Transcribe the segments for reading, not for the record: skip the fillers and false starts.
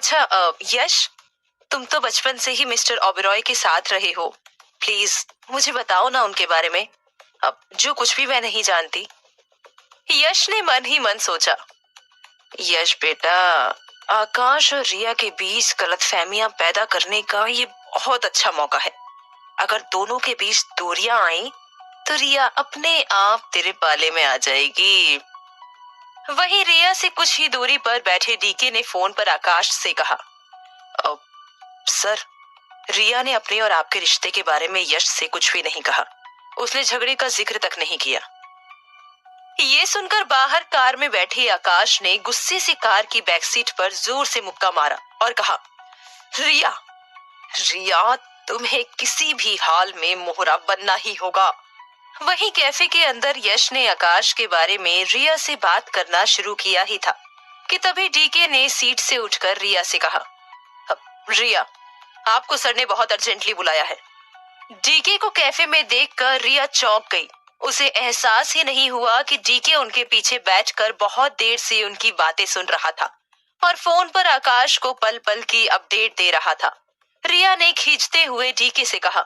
अच्छा यश, तुम तो बचपन से ही मिस्टर ओबेरॉय के साथ रहे हो। प्लीज मुझे बताओ ना उनके बारे में, अब जो कुछ भी मैं नहीं जानती। यश ने मन ही मन सोचा। यश बेटा, आकाश और रिया के बीच गलतफहमियां पैदा करने का ये बहुत अच्छा मौका है। अगर दोनों के बीच दूरियां आई तो रिया अपने आप तेरे पाले में आ जाएगी। वहीं रिया से कुछ ही दूरी पर बैठे डीके ने फोन पर आकाश से कहा, "अ, सर, रिया ने अपने और आपके रिश्ते के बारे में यश से कुछ भी नहीं कहा। उसने झगड़े का जिक्र तक नहीं किया।" ये सुनकर बाहर कार में बैठे आकाश ने गुस्से से कार की बैक सीट पर जोर से मुक्का मारा और कहा, रिया, रिया, तुम्हें किसी भी हाल में मोहरा बनना ही होगा। वहीं कैफे के अंदर यश ने आकाश के बारे में रिया से बात करना शुरू किया ही था कि तभी डीके ने सीट से उठकर रिया से कहा, रिया, आपको सर ने बहुत अर्जेंटली बुलाया है। डीके को कैफे में देखकर रिया चौंक गई। उसे एहसास ही नहीं हुआ कि डीके उनके पीछे बैठकर बहुत देर से उनकी बातें सुन रहा था और फोन पर आकाश को पल पल की अपडेट दे रहा था। रिया ने खींचते हुए डीके से कहा,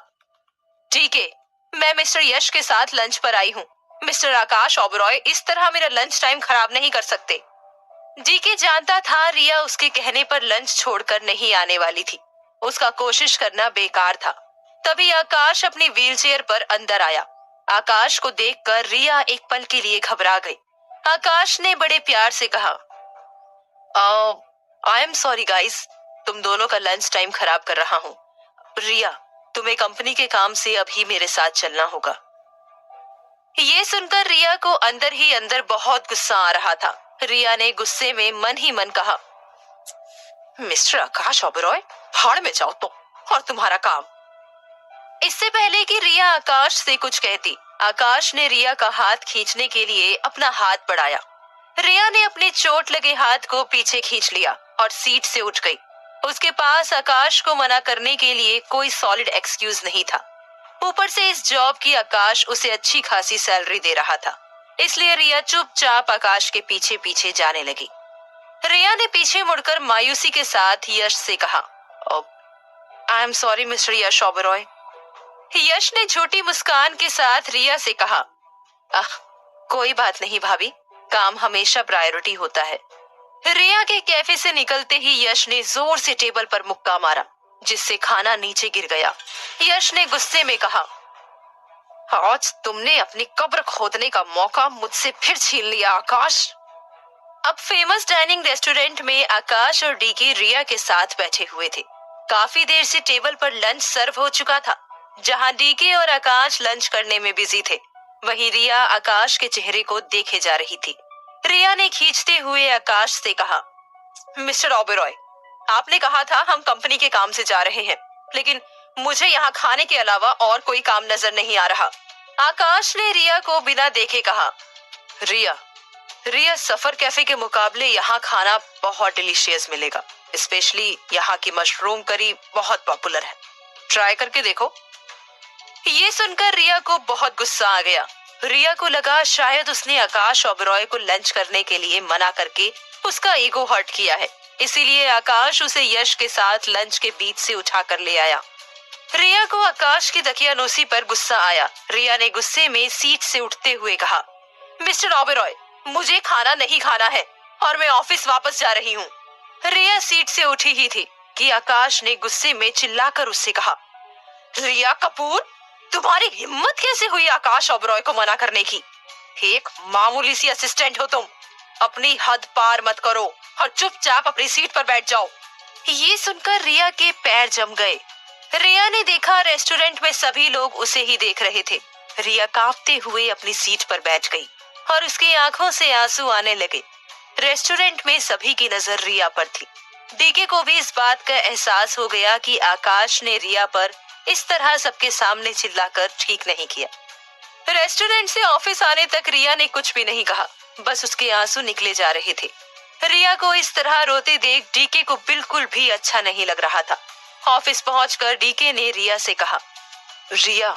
डीके, मैं मिस्टर यश के साथ लंच पर आई हूँ। मिस्टर आकाश ओबेरॉय इस तरह मेरा लंच टाइम खराब नहीं कर सकते। डीके जानता था रिया उसके कहने पर लंच छोड़कर नहीं आने वाली थी। उसका कोशिश करना बेकार था। तभी आकाश अपनी व्हीलचेयर पर अंदर आया। आकाश को देखकर रिया एक पल के लिए घबरा गई। आकाश ने बड़े प्यार से कहा, आई एम सॉरी गाइस, तुम दोनों का लंच टाइम खराब कर रहा हूँ। रिया, तुम्हें कंपनी के काम से अभी मेरे साथ चलना होगा। ये सुनकर रिया को अंदर ही अंदर बहुत गुस्सा आ रहा था। रिया ने गुस्से में मन ही मन कहा, मिस्टर आकाश ओबेरॉय, भाड़ में जाओ तुम और तुम्हारा काम। इससे पहले कि रिया आकाश से कुछ कहती, आकाश ने रिया का हाथ खींचने के लिए अपना हाथ बढ़ाया। रिया ने अपने चोट लगे हाथ को पीछे खींच लिया और सीट से उठ गई। उसके पास आकाश को मना करने के लिए कोई सॉलिड एक्सक्यूज नहीं था। ऊपर से इस जॉब की आकाश उसे अच्छी खासी सैलरी दे रहा था, इसलिए रिया चुपचाप आकाश के पीछे पीछे जाने लगी। रिया ने पीछे मुड़कर मायूसी के साथ यश से कहा, आई एम सॉरी मिस्टर यश ओबेरॉय। यश ने छोटी मुस्कान के साथ रिया से कहा, कोई बात नहीं भाभी, काम हमेशा प्रायोरिटी होता है। रिया के कैफे से निकलते ही यश ने जोर से टेबल पर मुक्का मारा, जिससे खाना नीचे गिर गया। यश ने गुस्से में कहा, आज तुमने अपनी कब्र खोदने का मौका मुझसे फिर छीन लिया आकाश। अब फेमस डाइनिंग रेस्टोरेंट में आकाश और डीके रिया के साथ बैठे हुए थे। काफी देर से टेबल पर लंच सर्व हो चुका था। जहां डीके और आकाश लंच करने में बिजी थे, वहीं रिया आकाश के चेहरे को देखे जा रही थी। रिया ने खींचते हुए आकाश से कहा, मिस्टर ओबेरॉय, आपने कहा था हम कंपनी के काम से जा रहे हैं, लेकिन मुझे यहाँ खाने के अलावा और कोई काम नजर नहीं आ रहा। आकाश ने रिया को बिना देखे कहा, रिया, रिया, सफर कैफे के मुकाबले यहाँ खाना बहुत डिलीशियस मिलेगा। स्पेशली यहाँ की मशरूम करी बहुत पॉपुलर है, ट्राई करके देखो। ये सुनकर रिया को बहुत गुस्सा आ गया। रिया को लगा शायद उसने आकाश ओबेरॉय को लंच करने के लिए मना करके उसका ईगो हर्ट किया है, इसीलिए आकाश उसे यश के साथ लंच के बीच से उठा कर ले आया। रिया को आकाश की दकियानूसी पर गुस्सा आया। रिया ने गुस्से में सीट से उठते हुए कहा, मिस्टर ओबेरॉय, मुझे खाना नहीं खाना है और मैं ऑफिस वापस जा रही हूँ। रिया सीट से उठी ही थी कि आकाश ने गुस्से में चिल्लाकर उससे कहा, रिया कपूर, तुम्हारी हिम्मत कैसे हुई आकाश ओबेरॉय को मना करने की? एक मामूली सी असिस्टेंट हो तुम, अपनी हद पार मत करो और चुपचाप अपनी सीट पर बैठ जाओ। ये सुनकर रिया के पैर जम गए। रिया ने देखा रेस्टोरेंट में सभी लोग उसे ही देख रहे थे। रिया कांपते हुए अपनी सीट पर बैठ गई और उसकी आंखों से आंसू आने लगे। रेस्टोरेंट में सभी की नजर रिया पर थी। डीके को भी इस बात का एहसास हो गया कि आकाश ने रिया पर इस तरह सबके सामने चिल्लाकर ठीक नहीं किया। रेस्टोरेंट से ऑफिस आने तक रिया ने कुछ भी नहीं कहा, बस उसके आंसू निकले जा रहे थे। रिया को इस तरह रोते देख डीके को बिल्कुल भी अच्छा नहीं लग रहा था। ऑफिस पहुंचकर डीके ने रिया से कहा, रिया,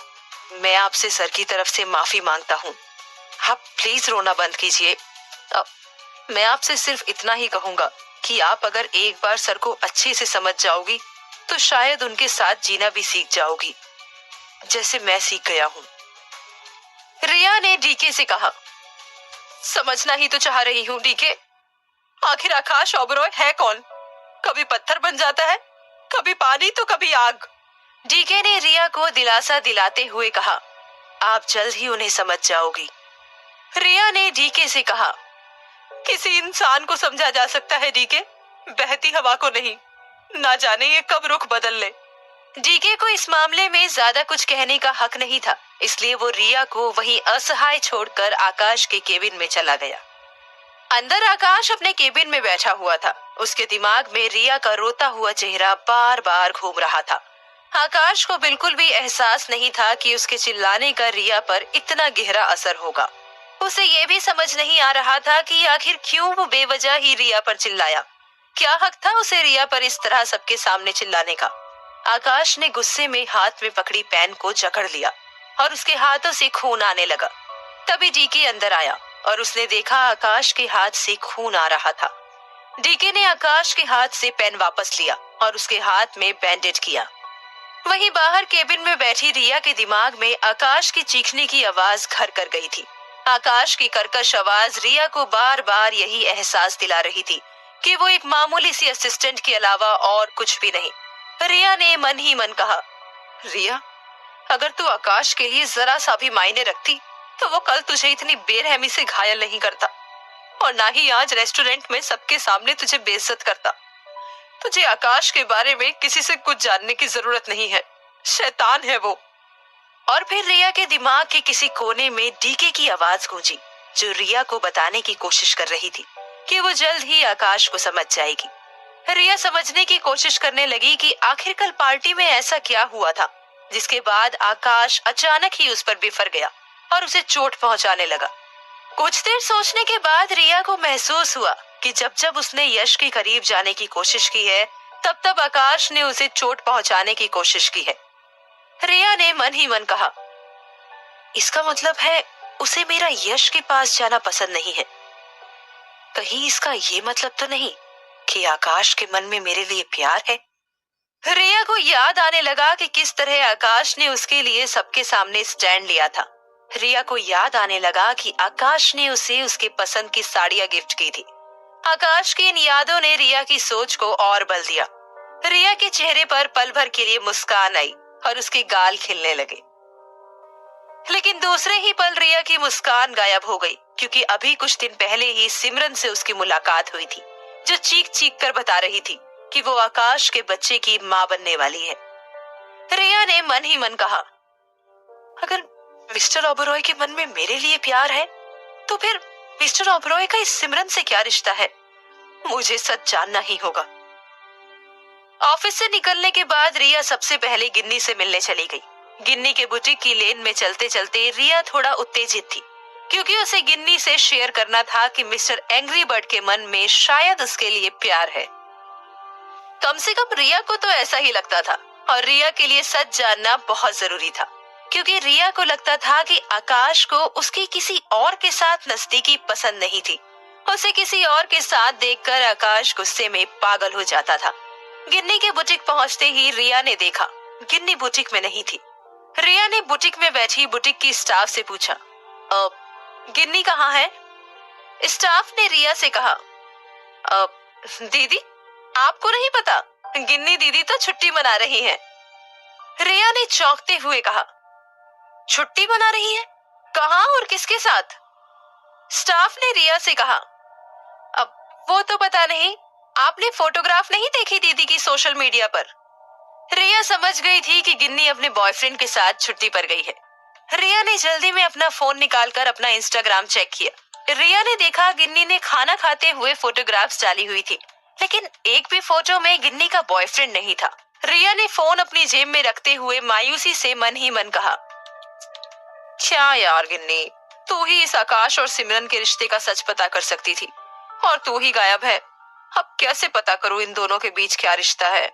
मैं आपसे सर की तरफ से माफी मांगता हूँ। आप प्लीज रोना बंद कीजिए। मैं आपसे सिर्फ इतना ही कहूंगा कि आप अगर एक बार सर को अच्छे से समझ जाओगी तो शायद उनके साथ जीना भी सीख जाओगी, जैसे मैं सीख गया हूँ। रिया ने डीके से कहा, समझना ही तो चाह रही हूँ डीके। आखिर आकाश ओबरॉय है कौन? कभी पत्थर बन जाता है, कभी पानी तो कभी आग। डीके ने रिया को दिलासा दिलाते हुए कहा, आप जल्द ही उन्हें समझ जाओगी। रिया ने डीके से कहा, किसी इंसान को समझा जा सकता है डीके, बहती हवा को नहीं। ना जाने ये कब रुख बदल ले। डीके को इस मामले में ज्यादा कुछ कहने का हक नहीं था, इसलिए वो रिया को वहीं असहाय छोड़कर आकाश के केबिन में चला गया। अंदर आकाश अपने केबिन में बैठा हुआ था। उसके दिमाग में रिया का रोता हुआ चेहरा बार बार घूम रहा था। आकाश को बिल्कुल भी एहसास नहीं था कि उसके चिल्लाने का रिया पर इतना गहरा असर होगा। उसे ये भी समझ नहीं आ रहा था कि आखिर क्यों वो बेवजह ही रिया पर चिल्लाया। क्या हक था उसे रिया पर इस तरह सबके सामने चिल्लाने का। आकाश ने गुस्से में हाथ में पकड़ी पेन को जकड़ लिया और उसके हाथों से खून आने लगा। तभी डीके अंदर आया और उसने देखा आकाश के हाथ से खून आ रहा था। डीके ने आकाश के हाथ से पेन वापस लिया और उसके हाथ में बैंडेज किया। वहीं बाहर केबिन में बैठी रिया के दिमाग में आकाश की चीखने की आवाज घर कर गई थी। आकाश की कर्कश आवाज रिया को बार बार यही एहसास दिला रही थी कि वो एक मामूली सी असिस्टेंट के अलावा और कुछ भी नहीं। रिया ने मन ही मन कहा, रिया, अगर तू आकाश के लिए जरा सा भी मायने रखती तो वो कल तुझे इतनी बेरहमी से घायल नहीं करता और ना ही आज रेस्टोरेंट में सबके सामने तुझे बेइज्जत करता। तुझे आकाश के बारे में किसी से कुछ जानने की जरूरत नहीं है, शैतान है वो। और फिर रिया के दिमाग के किसी कोने में डीके की आवाज गूंजी, जो रिया को बताने की कोशिश कर रही थी कि वो जल्द ही आकाश को समझ जाएगी। रिया समझने की कोशिश करने लगी कि आखिर कल पार्टी में ऐसा क्या हुआ था जिसके बाद आकाश अचानक ही उस पर बिफर गया और उसे चोट पहुंचाने लगा। कुछ देर सोचने के बाद रिया को महसूस हुआ कि जब जब उसने यश के करीब जाने की कोशिश की है तब तब आकाश ने उसे चोट पहुंचाने की कोशिश की है। रिया ने मन ही मन कहा, इसका मतलब है उसे मेरा यश के पास जाना पसंद नहीं है। कहीं इसका ये मतलब तो नहीं कि आकाश के मन में मेरे लिए प्यार है। रिया को याद आने लगा कि किस तरह आकाश ने उसके लिए सबके सामने स्टैंड लिया था। रिया को याद आने लगा कि आकाश ने उसे उसके पसंद की साड़ियां गिफ्ट की थी। आकाश की इन यादों ने रिया की सोच को और बल दिया। रिया के चेहरे पर पल भर के लिए मुस्कान आई और उसके गाल खिलने लगे। लेकिन दूसरे ही पल रिया की मुस्कान गायब हो गई, क्योंकि अभी कुछ दिन पहले ही सिमरन से उसकी मुलाकात हुई थी, जो चीख चीख कर बता रही थी कि वो आकाश के बच्चे की माँ बनने वाली है। रिया ने मन ही मन कहा, अगर मिस्टर ओबरॉय के मन में मेरे लिए प्यार है तो फिर मिस्टर ओबरॉय का इस सिमरन से क्या रिश्ता है? मुझे सच जानना ही होगा। ऑफिस से निकलने के बाद रिया सबसे पहले गिन्नी से मिलने चली गई। गिन्नी के बुटीक की लेन में चलते चलते रिया थोड़ा उत्तेजित थी, क्योंकि उसे गिन्नी से शेयर करना था कि मिस्टर एंग्री बर्ड के मन में शायद उसके लिए प्यार है। कम से कम रिया को तो ऐसा ही लगता था, और रिया के लिए सच जानना बहुत जरूरी था, क्योंकि रिया को लगता था कि आकाश को उसकी किसी और के साथ नजदीकी पसंद नहीं थी। उसे किसी और के साथ देखकर आकाश गुस्से में पागल हो जाता था। गिन्नी के बुटीक पहुंचते ही रिया ने देखा गिन्नी बुटीक में नहीं थी। रिया ने बुटीक में बैठी बुटीक की स्टाफ से पूछा, गिन्नी कहाँ है? स्टाफ ने रिया से कहा, दीदी, आपको नहीं पता? गिन्नी दीदी तो छुट्टी मना रही हैं। रिया ने चौंकते हुए कहा, छुट्टी मना रही है? कहाँ और किसके साथ? स्टाफ ने रिया से कहा, अब वो तो पता नहीं, आपने फोटोग्राफ नहीं देखी दीदी की सोशल मीडिया पर? रिया समझ गई थी कि गिन्नी अपने बॉयफ्रेंड के साथ छुट्टी पर गई है। रिया ने जल्दी में अपना फोन निकालकर अपना इंस्टाग्राम चेक किया। रिया ने देखा गिन्नी ने खाना खाते हुए फोटोग्राफ्स डाली हुई थी, लेकिन एक भी फोटो में गिन्नी का बॉयफ्रेंड नहीं था। रिया ने फोन अपनी जेब में रखते हुए मायूसी से मन ही मन कहा, क्या यार गिन्नी, तू ही इस आकाश और सिमरन के रिश्ते का सच पता कर सकती थी, और तू ही गायब है। अब कैसे पता करूं इन दोनों के बीच क्या रिश्ता है?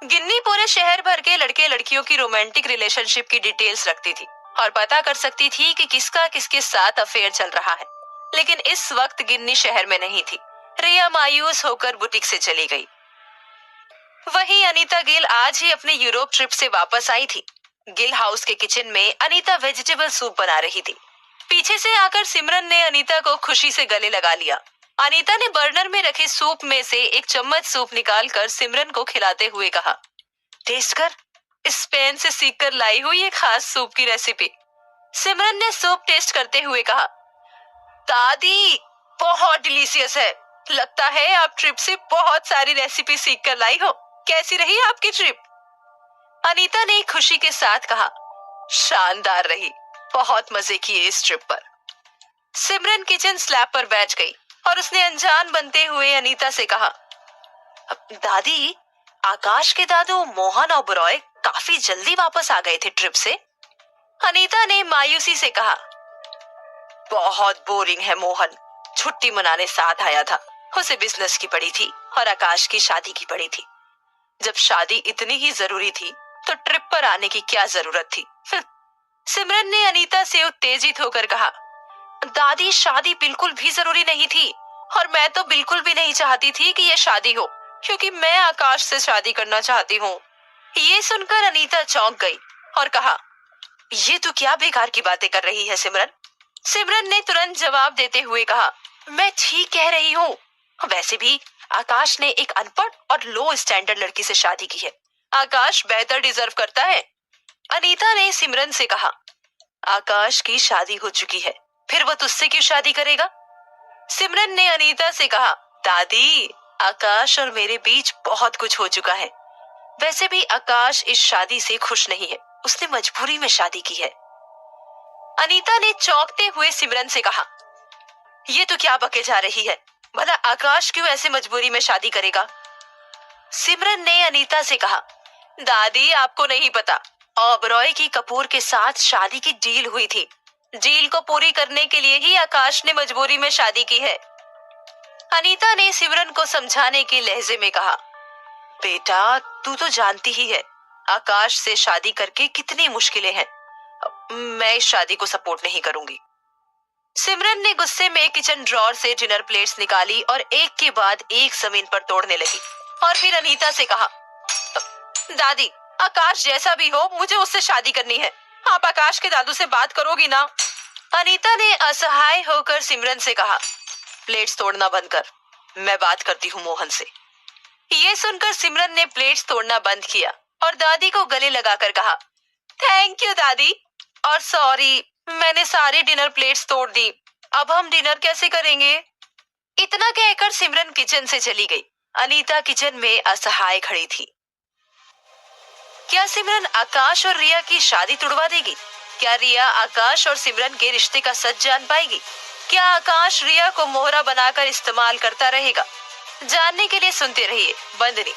गिन्नी पूरे शहर भर के लड़के लड़कियों की रोमांटिक रिलेशनशिप की डिटेल्स रखती थी और पता कर सकती थी कि किसका किसके साथ अफेयर चल रहा है। लेकिन इस वक्त गिन्नी शहर में नहीं थी। रिया मायूस होकर बुटीक से चली गई। वहीं अनीता गिल आज ही अपने यूरोप ट्रिप से वापस आई थी। गिल हाउस के किचन में अनीता वेजिटेबल सूप बना रही थी। पीछे से आकर सिमरन ने अनीता को खुशी से गले लगा लिया। अनीता ने बर्नर में रखे सूप में से एक चम्मच सूप निकालकर सिमरन को खिलाते हुए कहा, टेस्ट कर, स्पेन से सीखकर लाई हुई एक खास सूप की रेसिपी। सिमरन ने सूप टेस्ट करते हुए कहा, दादी बहुत डिलीशियस है। लगता है आप ट्रिप से बहुत सारी रेसिपी सीख कर लाई हो। कैसी रही आपकी ट्रिप? अनीता ने खुशी के साथ कहा, शानदार रही, बहुत मजे किए इस ट्रिप पर। सिमरन किचन स्लैब पर बैठ गई और उसने अनजान बनते हुए अनीता से कहा, दादी आकाश के दादू मोहन ओबरॉय काफी जल्दी वापस आ गए थे ट्रिप से। अनीता ने मायूसी से कहा, बहुत बोरिंग है मोहन, छुट्टी मनाने साथ आया था। उसे बिजनेस की पड़ी थी और आकाश की शादी की पड़ी थी। जब शादी इतनी ही जरूरी थी तो ट्रिप पर आने की क्या जरूरत थी? सिमरन ने अनीता से उत्तेजित होकर कहा, दादी शादी बिल्कुल भी जरूरी नहीं थी और मैं तो बिल्कुल भी नहीं चाहती थी कि ये शादी हो, क्योंकि मैं आकाश से शादी करना चाहती हूँ। ये सुनकर अनीता चौंक गई और कहा, ये तू क्या बेकार की बातें कर रही है सिमरन? सिमरन ने तुरंत जवाब देते हुए कहा, मैं ठीक कह रही हूँ। वैसे भी आकाश ने एक अनपढ़ और लो स्टैंडर्ड लड़की से शादी की है। आकाश बेहतर डिजर्व करता है। अनीता ने सिमरन से कहा, आकाश की शादी हो चुकी है, फिर वो तुझसे क्यों शादी करेगा? सिमरन ने अनीता से कहा, दादी आकाश और मेरे बीच बहुत कुछ हो चुका है। वैसे भी आकाश इस शादी से खुश नहीं है, उसने मजबूरी में शादी की है। अनीता ने चौंकते हुए सिमरन से कहा, ये तो क्या बके जा रही है? भला आकाश क्यों ऐसे मजबूरी में शादी करेगा? सिमरन ने अनीता से कहा, दादी आपको नहीं पता, ओबरॉय की कपूर के साथ शादी की डील हुई थी। डील को पूरी करने के लिए ही आकाश ने मजबूरी में शादी की है। अनीता ने सिमरन को समझाने के लहजे में कहा, बेटा तू तो जानती ही है आकाश से शादी करके कितनी मुश्किलें हैं। मैं इस शादी को सपोर्ट नहीं करूंगी। सिमरन ने गुस्से में किचन ड्रॉर से डिनर प्लेट्स निकाली और एक के बाद एक जमीन पर तोड़ने लगी और फिर अनीता से कहा, दादी आकाश जैसा भी हो मुझे उससे शादी करनी है। आप आकाश के दादू से बात करोगी ना? अनीता ने असहाय होकर सिमरन से कहा, प्लेट्स तोड़ना बंद कर, मैं बात करती हूँ मोहन से। ये सुनकर सिमरन ने प्लेट्स तोड़ना बंद किया और दादी को गले लगाकर कहा, थैंक यू दादी, और सॉरी मैंने सारी डिनर प्लेट्स तोड़ दी। अब हम डिनर कैसे करेंगे? इतना कहकर सिमरन किचन से चली गई। अनीता किचन में असहाय खड़ी थी। क्या सिमरन आकाश और रिया की शादी तुड़वा देगी? क्या रिया आकाश और सिमरन के रिश्ते का सच जान पाएगी? क्या आकाश रिया को मोहरा बनाकर इस्तेमाल करता रहेगा? जानने के लिए सुनते रहिए बंदनी।